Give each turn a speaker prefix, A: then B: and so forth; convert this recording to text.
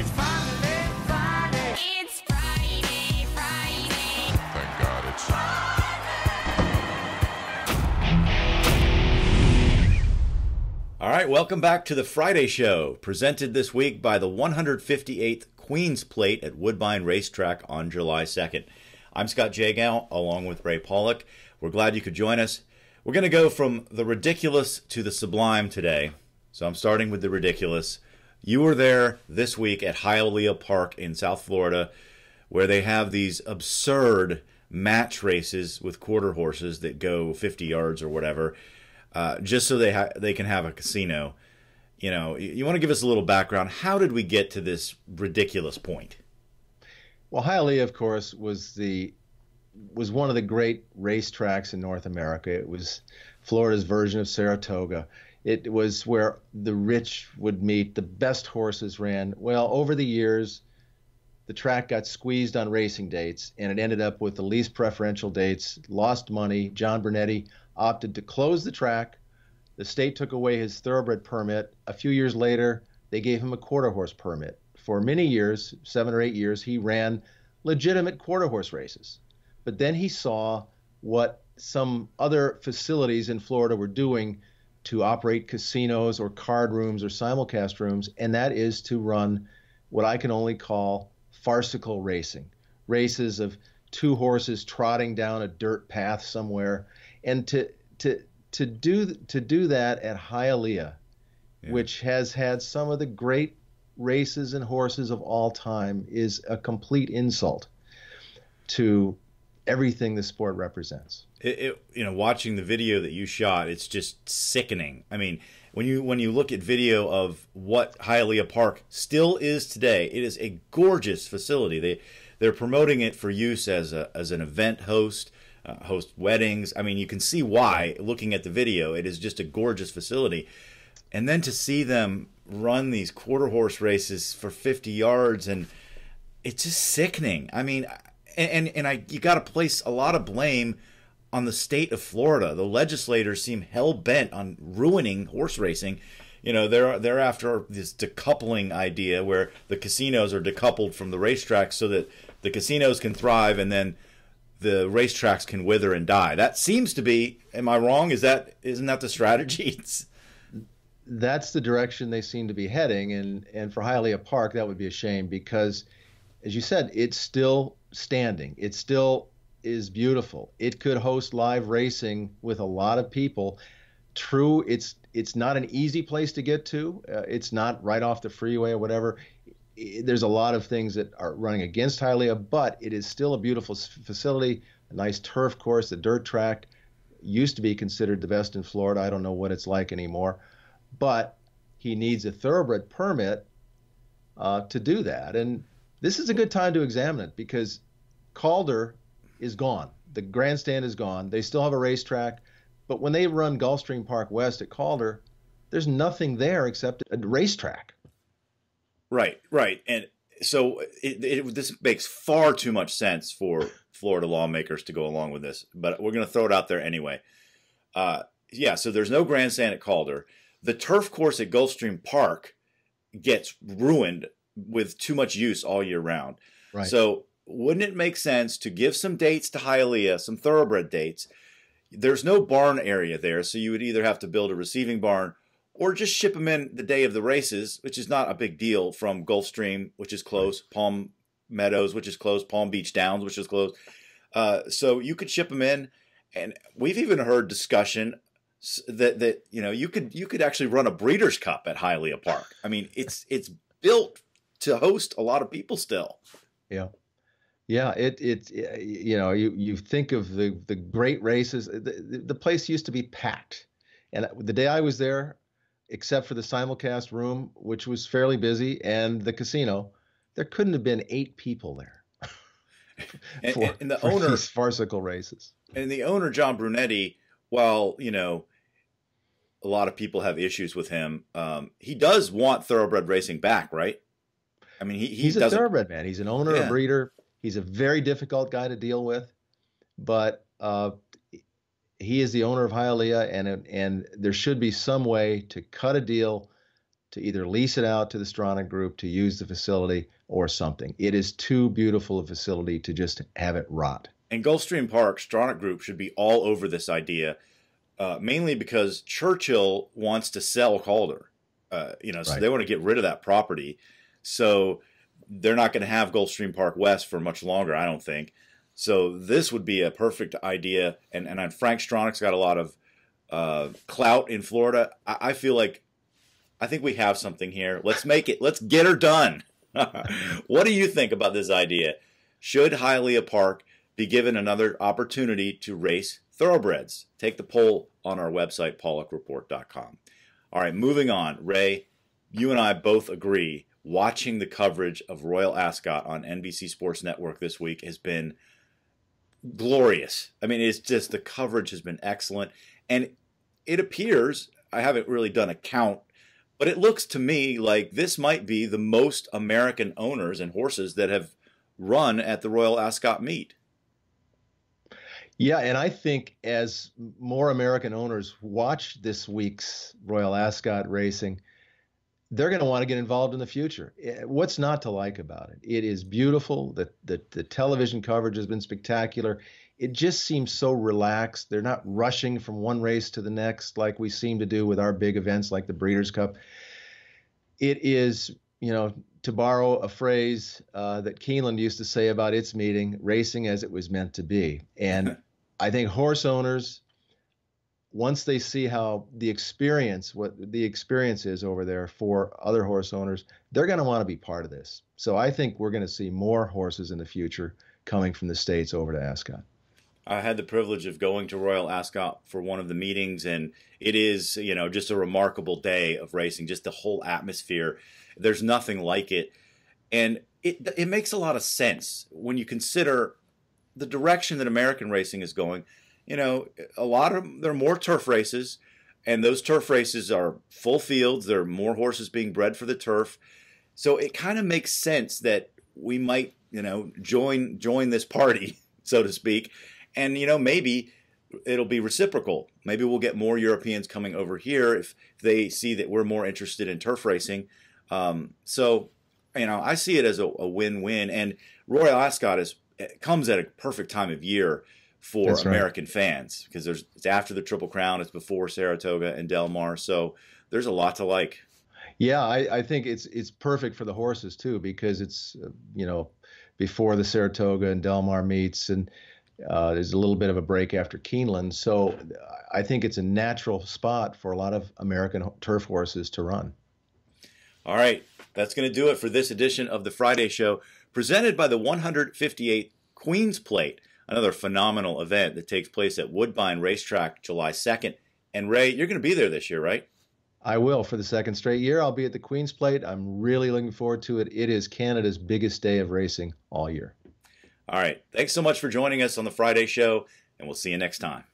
A: It's finally Friday.
B: It's Friday, Friday.
C: Thank God it's
D: All right, welcome back to the Friday Show, presented this week by the 158th Queen's Plate at Woodbine Racetrack on July 2nd. I'm Scott Jagow, along with Ray Paulick. We're glad you could join us. We're going to go from the ridiculous to the sublime today. So I'm starting with the ridiculous. You were there this week at Hialeah Park in South Florida, where they have these absurd match races with quarter horses that go 50 yards or whatever, just so they can have a casino. You know, you want to give us a little background. How did we get to this ridiculous point?
E: Well, Hialeah, of course, was one of the great racetracks in North America. It was Florida's version of Saratoga. It was where the rich would meet. The best horses ran. Well, over the years, the track got squeezed on racing dates, and it ended up with the least preferential dates, lost money. John Brunetti opted to close the track. The state took away his thoroughbred permit. A few years later, they gave him a quarter horse permit. For many years, 7 or 8 years, he ran legitimate quarter horse races. But then he saw what some other facilities in Florida were doing to operate casinos or card rooms or simulcast rooms, and that is to run what I can only call farcical racing. Races of two horses trotting down a dirt path somewhere. And to do that at Hialeah, which has had some of the great races and horses of all time, is a complete insult to everything the sport represents.
D: Watching the video that you shot, it's just sickening. I mean, when you look at video of what Hialeah Park still is today, it is a gorgeous facility. They're promoting it for use as an event host weddings. I mean, you can see why looking at the video. It is just a gorgeous facility. And then to see them run these quarter horse races for 50 yards, and it's just sickening. I mean, you got to place a lot of blame on the state of Florida. The legislators seem hell bent on ruining horse racing. You know, they're after this decoupling idea where the casinos are decoupled from the racetracks so that the casinos can thrive and then the racetracks can wither and die. That seems to be, am I wrong? Isn't that the strategy?
E: That's the direction they seem to be heading, and for Hialeah Park, that would be a shame because, as you said, it's still standing. It still is beautiful. It could host live racing with a lot of people. True, it's not an easy place to get to. It's not right off the freeway or whatever. There's a lot of things that are running against Hialeah, but it is still a beautiful facility, a nice turf course. The dirt track used to be considered the best in Florida. I don't know what it's like anymore. But he needs a thoroughbred permit to do that. And this is a good time to examine it because Calder is gone. The grandstand is gone. They still have a racetrack. But when they run Gulfstream Park West at Calder, there's nothing there except a racetrack.
D: Right. And so this makes far too much sense for Florida lawmakers to go along with this. But we're going to throw it out there anyway. So there's no grandstand at Calder. The turf course at Gulfstream Park gets ruined with too much use all year round.
E: Right.
D: So wouldn't it make sense to give some dates to Hialeah, some thoroughbred dates? There's no barn area there, so you would either have to build a receiving barn or just ship them in the day of the races, which is not a big deal, from Gulfstream, which is close, Palm Meadows, which is close, Palm Beach Downs, which is close. So you could ship them in, and we've even heard discussion that you could actually run a Breeders' Cup at Hialeah Park. I mean, it's built to host a lot of people still.
E: Yeah. You think of the great races. The place used to be packed, and the day I was there, except for the simulcast room, which was fairly busy, and the casino, there couldn't have been 8 people there.
D: and the owner,
E: these farcical races.
D: And the owner, John Brunetti, while a lot of people have issues with him, he does want thoroughbred racing back, right? I mean, he's
E: a thoroughbred man. He's an owner, a breeder. He's a very difficult guy to deal with, but he is the owner of Hialeah, and there should be some way to cut a deal to either lease it out to the Stronach Group to use the facility or something. It is too beautiful a facility to just have it rot.
D: And Gulfstream Park, Stronach Group should be all over this idea, mainly because Churchill wants to sell Calder. So they want to get rid of that property. So they're not going to have Gulfstream Park West for much longer, I don't think. So this would be a perfect idea. And Frank Stronach's got a lot of clout in Florida. I think we have something here. Let's make it. Let's get her done. What do you think about this idea? Should Hialeah Park be given another opportunity to race thoroughbreds? Take the poll on our website, paulickreport.com. All right, moving on. Ray, you and I both agree watching the coverage of Royal Ascot on NBC Sports Network this week has been glorious. I mean, it's just the coverage has been excellent. And it appears, I haven't really done a count, but it looks to me like this might be the most American owners and horses that have run at the Royal Ascot meet.
E: Yeah, and I think as more American owners watch this week's Royal Ascot racing, they're going to want to get involved in the future. What's not to like about it? It is beautiful. The television coverage has been spectacular. It just seems so relaxed. They're not rushing from one race to the next like we seem to do with our big events like the Breeders' Cup. It is, to borrow a phrase that Keeneland used to say about its meeting, racing as it was meant to be. And I think horse owners, once they see how what the experience is over there for other horse owners, they're going to want to be part of this. So I think we're going to see more horses in the future coming from the States over to Ascot.
D: I had the privilege of going to Royal Ascot for one of the meetings, and it is, just a remarkable day of racing, just the whole atmosphere. There's nothing like it. And it makes a lot of sense when you consider the direction that American racing is going. There are more turf races, and those turf races are full fields. There are more horses being bred for the turf. So it kind of makes sense that we might, join this party, so to speak. And, maybe it'll be reciprocal. Maybe we'll get more Europeans coming over here if they see that we're more interested in turf racing. I see it as a win-win. And Royal Ascot comes at a perfect time of year for
E: That's right.
D: American fans, because it's after the Triple Crown, it's before Saratoga and Del Mar. So there's a lot to like.
E: Yeah, I think it's perfect for the horses too, because it's before the Saratoga and Del Mar meets, and there's a little bit of a break after Keeneland. So I think it's a natural spot for a lot of American turf horses to run.
D: All right, that's going to do it for this edition of the Friday Show, presented by the 158th Queen's Plate, another phenomenal event that takes place at Woodbine Racetrack July 2nd. And Ray, you're going to be there this year, right?
E: I will. For the second straight year, I'll be at the Queen's Plate. I'm really looking forward to it. It is Canada's biggest day of racing all year.
D: All right, thanks so much for joining us on the Friday Show, and we'll see you next time.